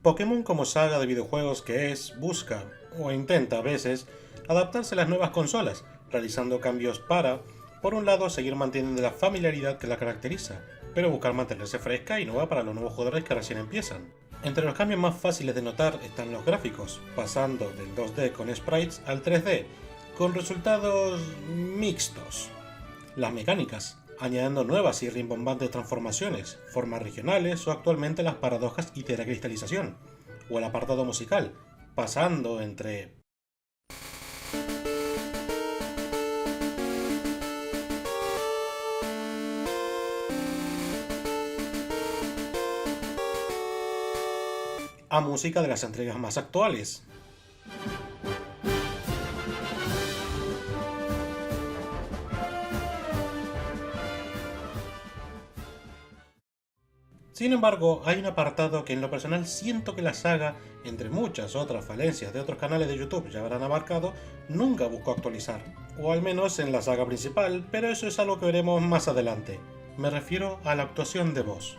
Pokémon como saga de videojuegos que es, busca, o intenta a veces, adaptarse a las nuevas consolas, realizando cambios para, por un lado, seguir manteniendo la familiaridad que la caracteriza, pero buscar mantenerse fresca y nueva para los nuevos jugadores que recién empiezan. Entre los cambios más fáciles de notar están los gráficos, pasando del 2D con sprites al 3D, con resultados mixtos. Las mecánicas, añadiendo nuevas y rimbombantes transformaciones, formas regionales o actualmente las paradojas y teracristalización, o el apartado musical, pasando entre a música de las entregas más actuales. Sin embargo, hay un apartado que en lo personal siento que la saga, entre muchas otras falencias de otros canales de YouTube ya habrán abarcado, nunca buscó actualizar, o al menos en la saga principal, pero eso es algo que veremos más adelante. Me refiero a la actuación de voz.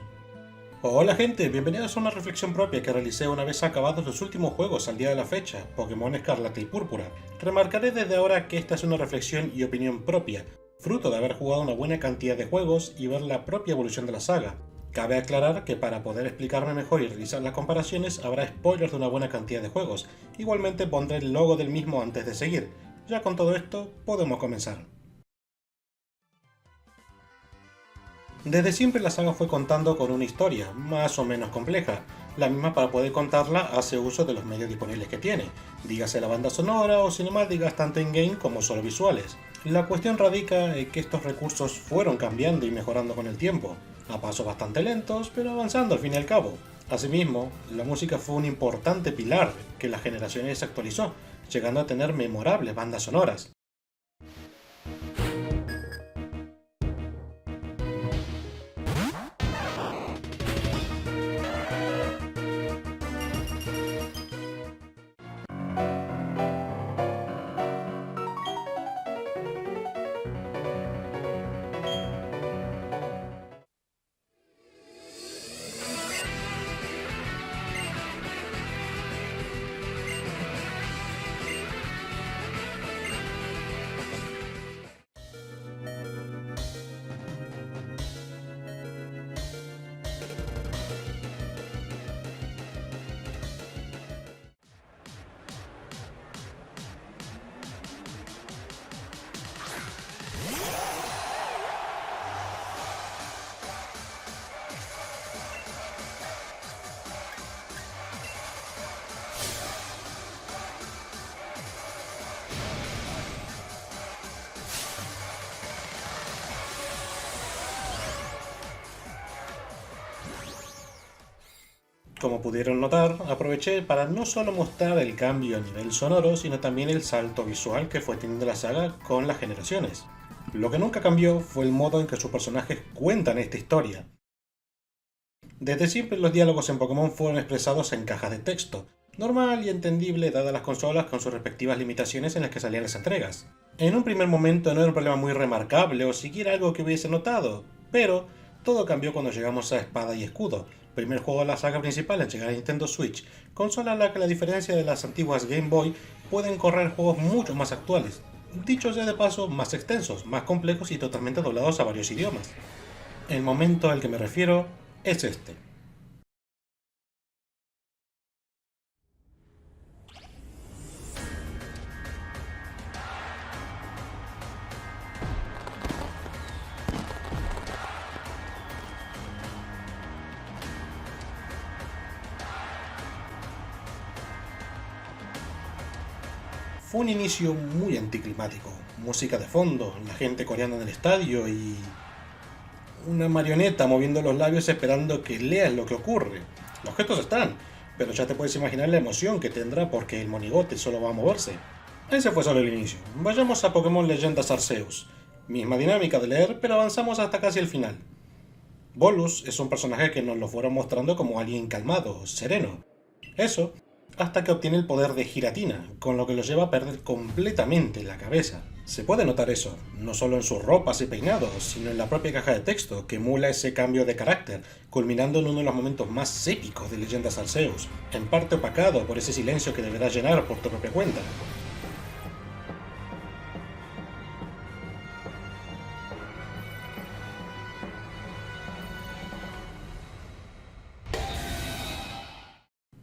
Hola gente, bienvenidos a una reflexión propia que realicé una vez acabados los últimos juegos al día de la fecha, Pokémon Escarlata y Púrpura. Remarcaré desde ahora que esta es una reflexión y opinión propia, fruto de haber jugado una buena cantidad de juegos y ver la propia evolución de la saga. Cabe aclarar que para poder explicarme mejor y realizar las comparaciones habrá spoilers de una buena cantidad de juegos, igualmente pondré el logo del mismo antes de seguir. Ya con todo esto, podemos comenzar. Desde siempre la saga fue contando con una historia, más o menos compleja. La misma para poder contarla hace uso de los medios disponibles que tiene, dígase la banda sonora o cinemáticas tanto in-game como solo visuales. La cuestión radica en que estos recursos fueron cambiando y mejorando con el tiempo, a pasos bastante lentos, pero avanzando al fin y al cabo. Asimismo, la música fue un importante pilar que las generaciones actualizó, llegando a tener memorables bandas sonoras. Como pudieron notar, aproveché para no solo mostrar el cambio a nivel sonoro, sino también el salto visual que fue teniendo la saga con las generaciones. Lo que nunca cambió fue el modo en que sus personajes cuentan esta historia. Desde siempre los diálogos en Pokémon fueron expresados en cajas de texto, normal y entendible dadas las consolas con sus respectivas limitaciones en las que salían las entregas. En un primer momento no era un problema muy remarcable o siquiera algo que hubiese notado, pero todo cambió cuando llegamos a Espada y Escudo, primer juego de la saga principal en llegar a Nintendo Switch, consola en la que a diferencia de las antiguas Game Boy pueden correr juegos mucho más actuales, dicho sea de paso más extensos, más complejos y totalmente doblados a varios idiomas. El momento al que me refiero es este. Fue un inicio muy anticlimático, música de fondo, la gente coreando en el estadio y una marioneta moviendo los labios esperando que leas lo que ocurre. Los gestos están, pero ya te puedes imaginar la emoción que tendrá porque el monigote solo va a moverse. Ese fue solo el inicio. Vayamos a Pokémon Leyendas Arceus. Misma dinámica de leer, pero avanzamos hasta casi el final. Bolus es un personaje que nos lo fueron mostrando como alguien calmado, sereno. Eso, hasta que obtiene el poder de Giratina, con lo que lo lleva a perder completamente la cabeza. Se puede notar eso, no solo en sus ropas y peinados, sino en la propia caja de texto, que emula ese cambio de carácter, culminando en uno de los momentos más épicos de Leyendas Arceus, en parte opacado por ese silencio que deberás llenar por tu propia cuenta.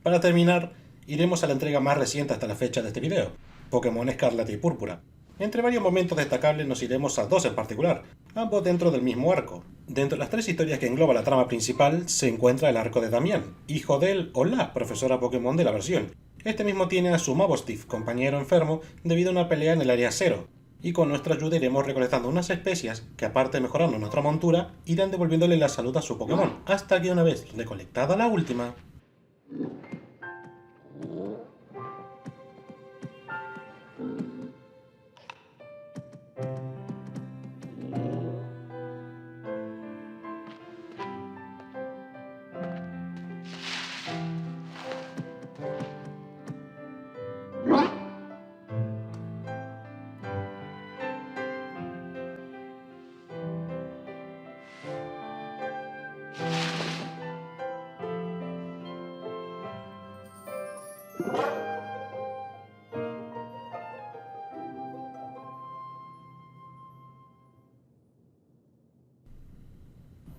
Para terminar, iremos a la entrega más reciente hasta la fecha de este video, Pokémon Escarlata y Púrpura. Entre varios momentos destacables nos iremos a dos en particular, ambos dentro del mismo arco. Dentro de las tres historias que engloba la trama principal se encuentra el arco de Damián, hijo del o la profesora Pokémon de la versión. Este mismo tiene a su Mabosstiff, compañero enfermo, debido a una pelea en el área 0, y con nuestra ayuda iremos recolectando unas especias que, aparte de mejorando nuestra montura, irán devolviéndole la salud a su Pokémon, hasta que una vez recolectada la última,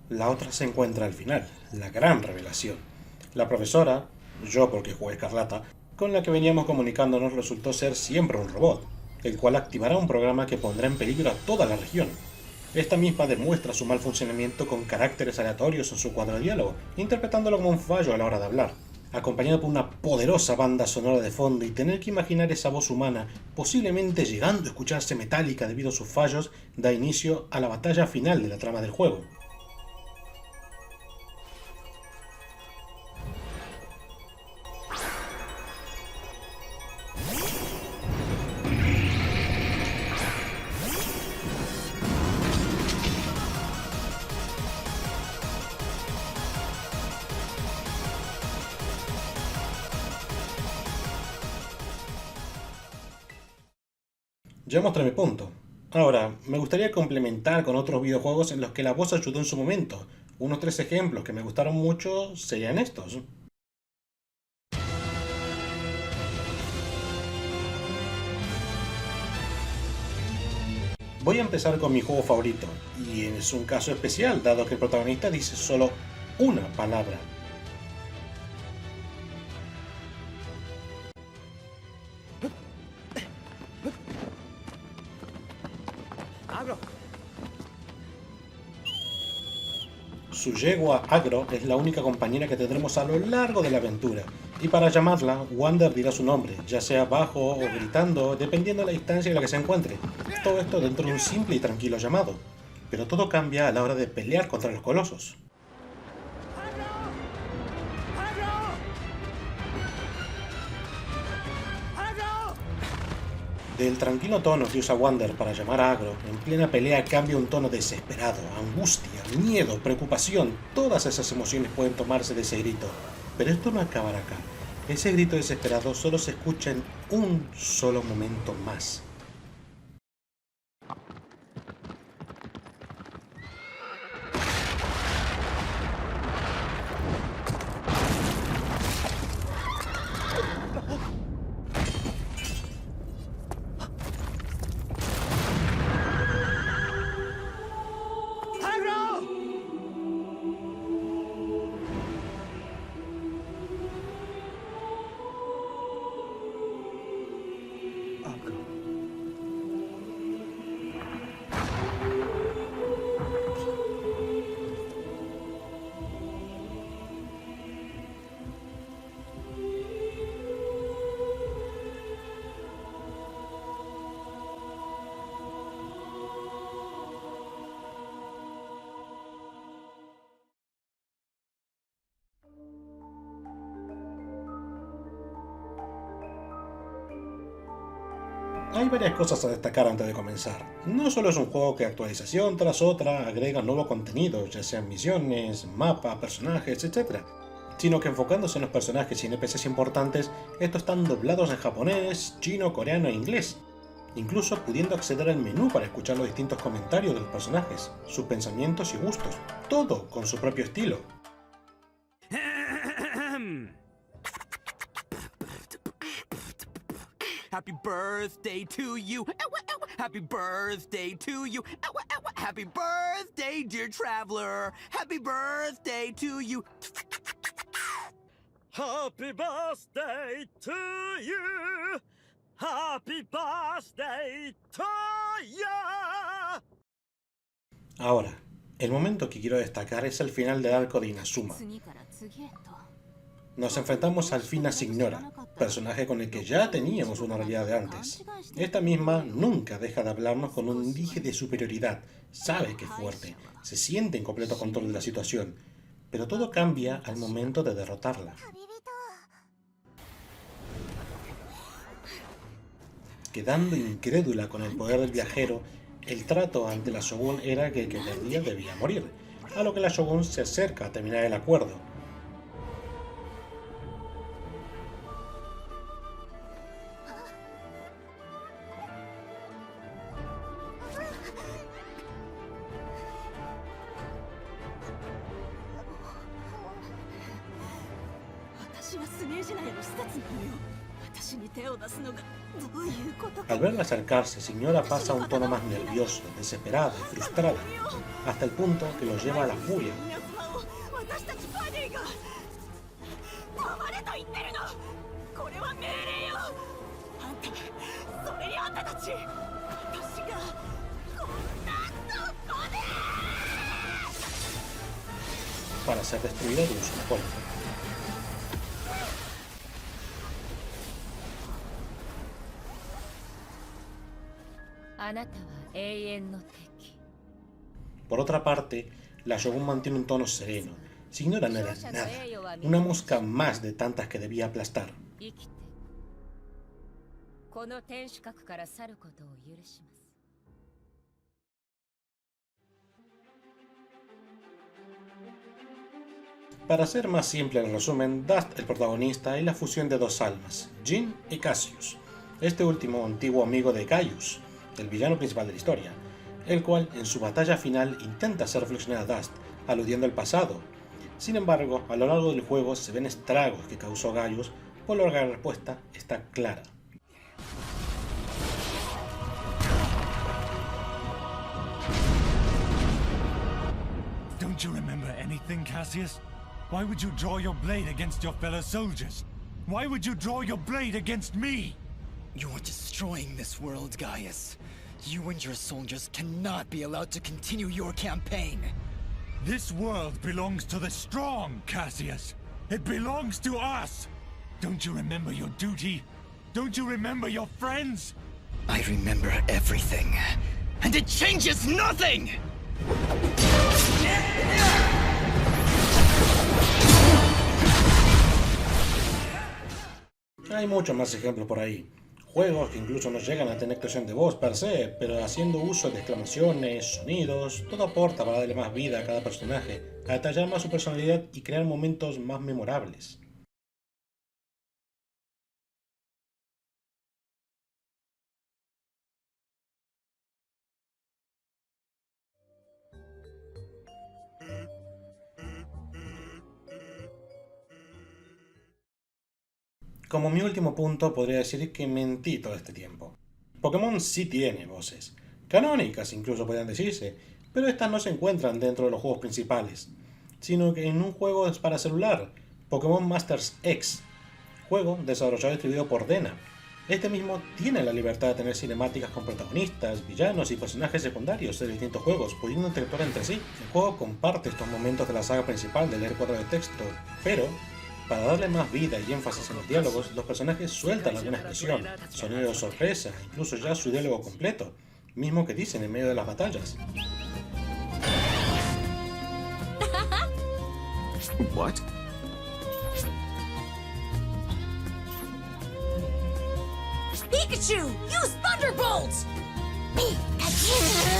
la otra se encuentra al final, la gran revelación. La profesora, yo porque jugué Escarlata, con la que veníamos comunicándonos resultó ser siempre un robot, el cual activará un programa que pondrá en peligro a toda la región. Esta misma demuestra su mal funcionamiento con caracteres aleatorios en su cuadro de diálogo, interpretándolo como un fallo a la hora de hablar, acompañado por una poderosa banda sonora de fondo y tener que imaginar esa voz humana, posiblemente llegando a escucharse metálica debido a sus fallos, da inicio a la batalla final de la trama del juego. Ya mostré mi punto. Ahora, me gustaría complementar con otros videojuegos en los que la voz ayudó en su momento. Unos tres ejemplos que me gustaron mucho serían estos. Voy a empezar con mi juego favorito, y es un caso especial dado que el protagonista dice solo una palabra. Su yegua Agro es la única compañera que tendremos a lo largo de la aventura, y para llamarla, Wander dirá su nombre, ya sea bajo o gritando, dependiendo de la distancia en la que se encuentre. Todo esto dentro de un simple y tranquilo llamado. Pero todo cambia a la hora de pelear contra los colosos. Del tranquilo tono que usa Wander para llamar a Agro, en plena pelea cambia un tono desesperado, angustia, miedo, preocupación, todas esas emociones pueden tomarse de ese grito. Pero esto no acabará acá. Ese grito desesperado solo se escucha en un solo momento más. Hay varias cosas a destacar antes de comenzar. No solo es un juego que actualización tras otra agrega nuevo contenido, ya sean misiones, mapas, personajes, etc. sino que enfocándose en los personajes y NPCs importantes, estos están doblados en japonés, chino, coreano e inglés, incluso pudiendo acceder al menú para escuchar los distintos comentarios de los personajes, sus pensamientos y gustos, todo con su propio estilo. Happy birthday to you. Happy birthday to you. Happy birthday, dear traveler. Happy birthday to you. Happy birthday to you. Happy birthday to you. Ahora, el momento que quiero destacar es el final del arco de Inazuma. Nos enfrentamos al fin a Signora, personaje con el que ya teníamos una realidad de antes. Esta misma nunca deja de hablarnos con un dije de superioridad, sabe que es fuerte, se siente en completo control de la situación, pero todo cambia al momento de derrotarla. Quedando incrédula con el poder del viajero, el trato ante la Shogun era que el que perdía debía morir, a lo que la Shogun se acerca a terminar el acuerdo. Al verla acercarse, Signora pasa a un tono más nervioso, desesperada y frustrada, hasta el punto que lo lleva a la furia. Para ser destruida de un solo golpe. Por otra parte, la Shogun mantiene un tono sereno. Signora no era nada, una mosca más de tantas que debía aplastar. Para hacer más simple el resumen, Dust, el protagonista, es la fusión de dos almas, Jin y Cassius, este último antiguo amigo de Gaius, el villano principal de la historia, el cual en su batalla final intenta hacer reflexionar a Dust, aludiendo al pasado. Sin embargo, a lo largo del juego se ven estragos que causó Gaius, por lo que la respuesta está clara. Don't you remember anything, Cassius? Why would you draw your blade against your fellow soldiers? Why would you draw your blade against me? You're destroying this world, Gaius. You and your soldiers cannot be allowed to continue your campaign. This world belongs to the strong, Cassius. It belongs to us. Don't you remember your duty? Don't you remember your friends? I remember everything. And it changes nothing! Hay muchos más ejemplos por ahí. Juegos que incluso no llegan a tener actuación de voz per se, pero haciendo uso de exclamaciones, sonidos, todo aporta para darle más vida a cada personaje, a detallar más su personalidad y crear momentos más memorables. Como mi último punto, podría decir que mentí todo este tiempo. Pokémon sí tiene voces, canónicas incluso podrían decirse, pero estas no se encuentran dentro de los juegos principales, sino que en un juego para celular, Pokémon Masters X, juego desarrollado y distribuido por Dena. Este mismo tiene la libertad de tener cinemáticas con protagonistas, villanos y personajes secundarios de distintos juegos, pudiendo interactuar entre sí. El juego comparte estos momentos de la saga principal de leer cuadros de texto, pero para darle más vida y énfasis en los diálogos, los personajes sueltan alguna expresión, sonido de sorpresa, incluso ya su diálogo completo, mismo que dicen en medio de las batallas. What? Pikachu! Use Thunderbolts! Pikachu!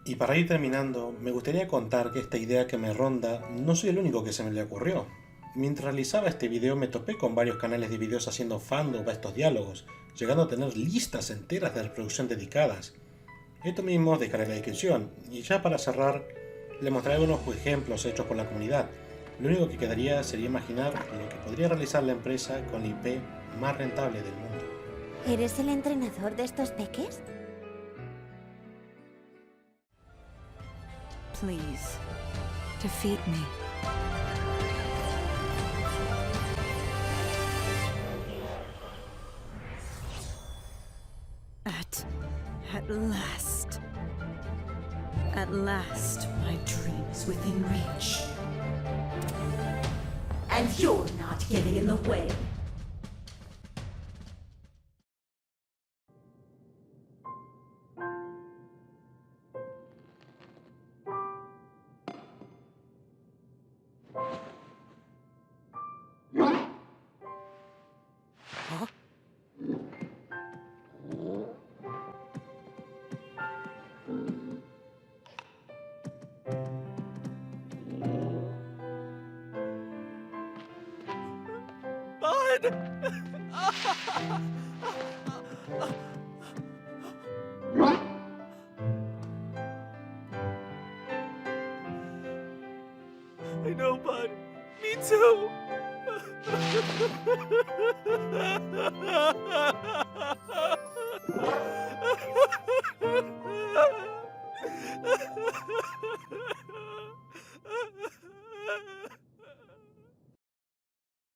Y para ir terminando, me gustaría contar que esta idea que me ronda no soy el único que se me le ocurrió. Mientras realizaba este video me topé con varios canales de videos haciendo fandom a estos diálogos, llegando a tener listas enteras de reproducción dedicadas. Esto mismo dejaré en la descripción, y ya para cerrar, les mostraré unos ejemplos hechos por la comunidad. Lo único que quedaría sería imaginar lo que podría realizar la empresa con la IP más rentable del mundo. ¿Eres el entrenador de estos peques? Please, defeat me. At last, my dream is within reach. And you're not getting in the way. I know, bud. Me too.